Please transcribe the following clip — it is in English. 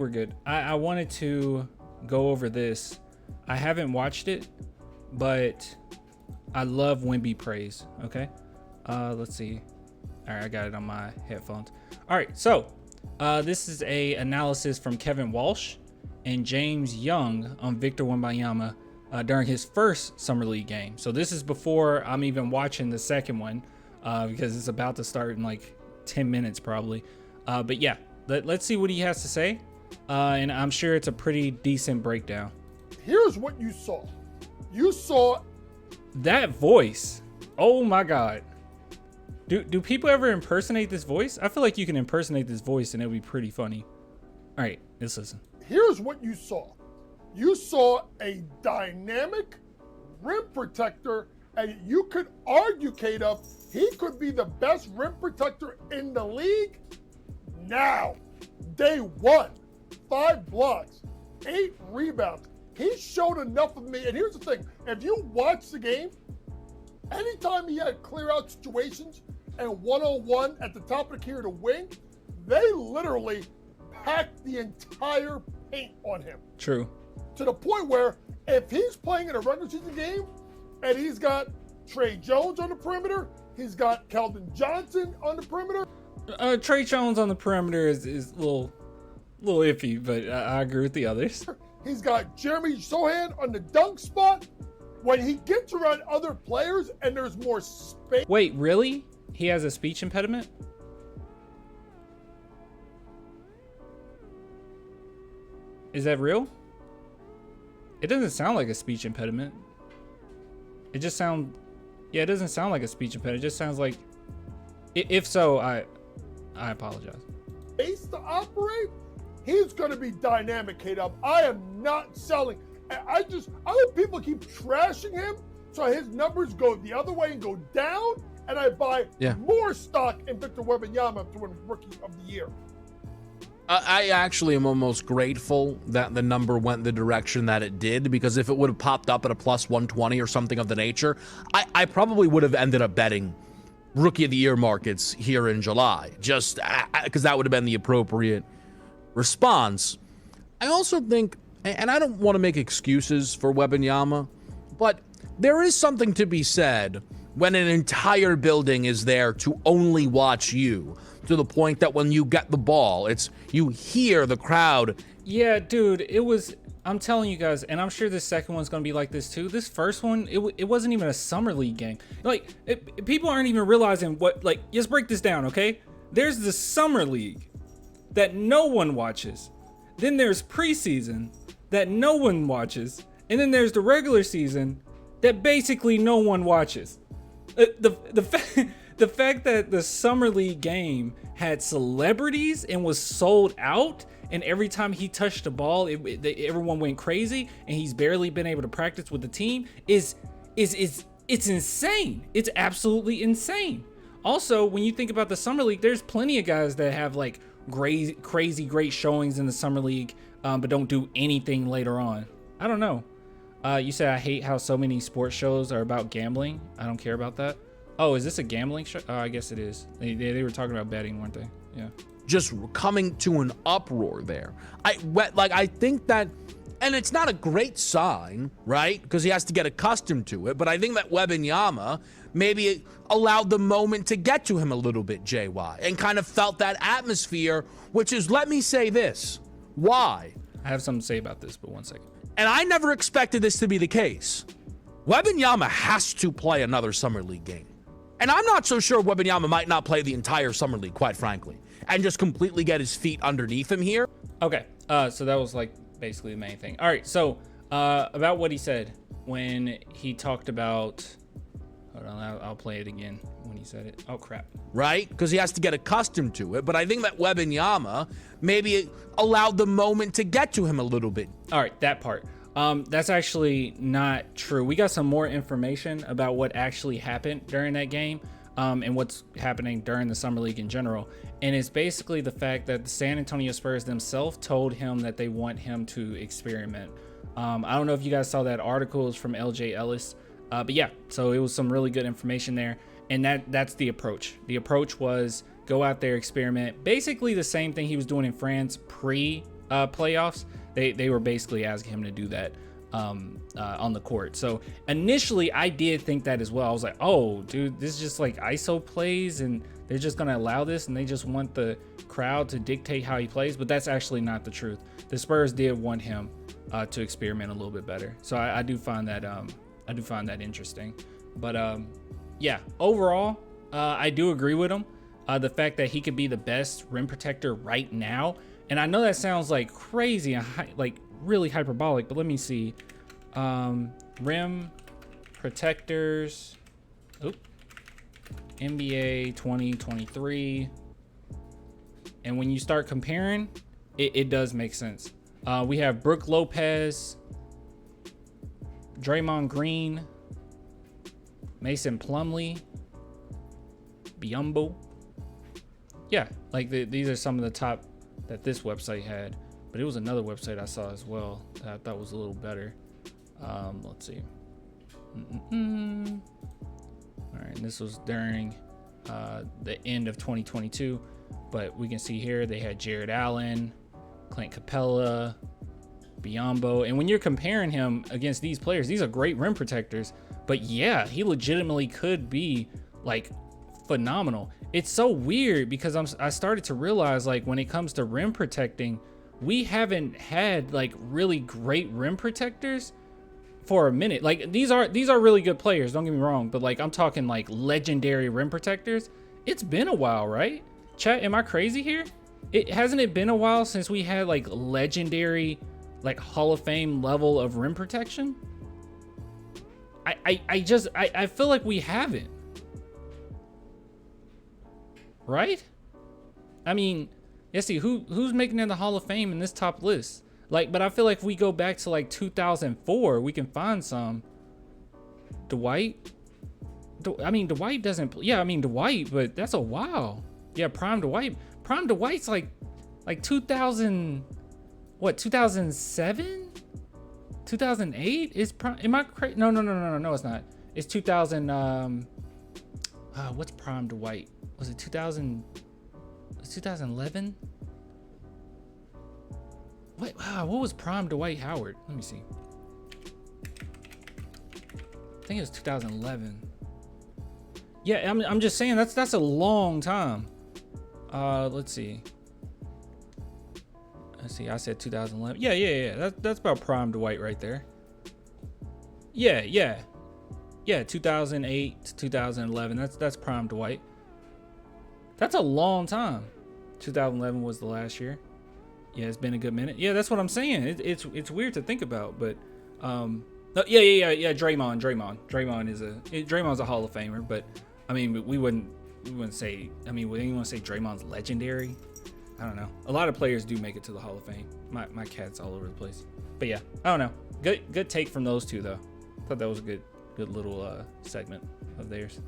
We're good. I wanted to go over this. I haven't watched it, but I love WEMBY praise. Okay. Let's see. All right, I got it on my headphones. All right, so this is a analysis from Kevin Walsh and James Young on Victor Wembanyama during his first Summer League game. So this is before I'm even watching the second one because it's about to start in like 10 minutes probably. But yeah, let's see what he has to say. And I'm sure it's a pretty decent breakdown. Here's what you saw. You saw that voice. Oh my God. Do people ever impersonate this voice? I feel like you can impersonate this voice and it'll be pretty funny. All right, let's listen. Here's what you saw. You saw a dynamic rim protector, and you could argue, K-Dub, he could be the best rim protector in the league now. Day one, 5 blocks, 8 rebounds. He showed enough of me. And here's the thing. If you watch the game, anytime he had clear out situations and one-on-one at the top of the key or the wing, they literally packed the entire paint on him. True. To the point where if he's playing in a regular season game and he's got Trey Jones on the perimeter, he's got Keldon Johnson on the perimeter. Trey Jones on the perimeter is a little iffy, but I agree with the others. He's got Jeremy Sohan on the dunk spot. When he gets around other players and there's more space. Wait, really? He has a speech impediment? Is that real? It doesn't sound like a speech impediment. It just sounds, yeah, it doesn't sound like a speech impediment. It just sounds like, if so, I apologize. Space to operate, he's going to be dynamic, K-Dub. I am not selling. I hope people keep trashing him so his numbers go the other way and go down, and I buy more stock in Victor Wembanyama to win Rookie of the Year. I actually am almost grateful that the number went the direction that it did, because if it would have popped up at a plus 120 or something of the nature, I probably would have ended up betting Rookie of the Year markets here in July, just because that would have been the appropriate response. I also think, and I don't want to make excuses for Wembanyama, but there is something to be said when an entire building is there to only watch you, to the point that when you get the ball, you hear the crowd. Yeah, dude, I'm telling you guys, and I'm sure this second one's going to be like this too. This first one, it wasn't even a Summer League game. Like, people aren't even realizing what, like, let's break this down, okay? There's the Summer League that no one watches. Then there's preseason that no one watches. And then there's the regular season that basically no one watches. The fact that the Summer League game had celebrities and was sold out, and every time he touched the ball, everyone went crazy, and he's barely been able to practice with the team is insane. It's absolutely insane. Also, when you think about the Summer League, there's plenty of guys that have like crazy great showings in the Summer League, but don't do anything later on. I don't know. You said I hate how so many sports shows are about gambling. I don't care about that. Oh, is this a gambling show? Oh, I guess it is. They were talking about betting, weren't they? Yeah. Just coming to an uproar there. I think that, and it's not a great sign, right? Because he has to get accustomed to it. But I think that Wembanyama maybe allowed the moment to get to him a little bit, JY, and kind of felt that atmosphere, which is, let me say this. Why? I have something to say about this, but one second. And I never expected this to be the case. Wembanyama has to play another Summer League game. And I'm not so sure Wembanyama might not play the entire Summer League, quite frankly, and just completely get his feet underneath him here. Okay, so that was like basically the main thing. All right, so about what he said when he talked about, hold on, I'll play it again when he said it. Oh, crap. Right? Because he has to get accustomed to it. But I think that Wembanyama maybe allowed the moment to get to him a little bit. All right, that part. That's actually not true. We got some more information about what actually happened during that game, and what's happening during the Summer League in general. And it's basically the fact that the San Antonio Spurs themselves told him that they want him to experiment. I don't know if you guys saw that article. It's from LJ Ellis. But yeah, so it was some really good information there. And that's the approach. The approach was go out there, experiment. Basically the same thing he was doing in France pre playoffs, they were basically asking him to do that on the court. So initially I did think that as well. I was like, oh dude, this is just like ISO plays and they're just gonna allow this and they just want the crowd to dictate how he plays. But that's actually not the truth. The Spurs did want him to experiment a little bit better. So I do find that interesting. But yeah, overall I do agree with him. The fact that he could be the best rim protector right now, and I know that sounds like crazy and like really hyperbolic, but let me see. Rim protectors, NBA 2023, and when you start comparing, it does make sense. We have Brook Lopez, Draymond Green, Mason Plumlee, Biyombo. Yeah, like these are some of the top that this website had, but it was another website I saw as well that I thought was a little better. Let's see. All right, and this was during the end of 2022, but we can see here they had Jared Allen, Clint Capella, Biyombo, and when you're comparing him against these players, these are great rim protectors, but yeah, he legitimately could be like phenomenal. It's so weird because I started to realize, like, when it comes to rim protecting, we haven't had like really great rim protectors for a minute. Like these are really good players, don't get me wrong, but like I'm talking like legendary rim protectors. It's been a while, right? Chat, am I crazy here? Hasn't it been a while since we had like legendary, like Hall of Fame level of rim protection? I feel like we haven't. Right? I mean, let's see who's making it in the Hall of Fame in this top list. Like, but I feel like if we go back to like 2004, we can find some. Dwight. I mean, Dwight doesn't. Yeah, I mean Dwight, but that's a while. Yeah, Prime Dwight. Prime Dwight's like 2000. What? 2007? 2008 is Prime. Am I crazy? No, it's not. It's 2000. What's Prime Dwight? Was it 2000? 2011? Wait, wow, what was Prime Dwight Howard? Let me see. I think it was 2011. Yeah, I'm just saying that's a long time. Let's see. I said 2011. Yeah. That's about Prime Dwight right there. Yeah. 2008 to 2011. That's Prime Dwight. That's a long time. 2011 was the last year. Yeah, it's been a good minute. Yeah, that's what I'm saying. It's weird to think about, but yeah. Draymond's a Hall of Famer, but I mean, we wouldn't say. I mean, would anyone say Draymond's legendary? I don't know. A lot of players do make it to the Hall of Fame. My cat's all over the place. But yeah, I don't know. Good take from those two though. Thought that was a good little segment of theirs.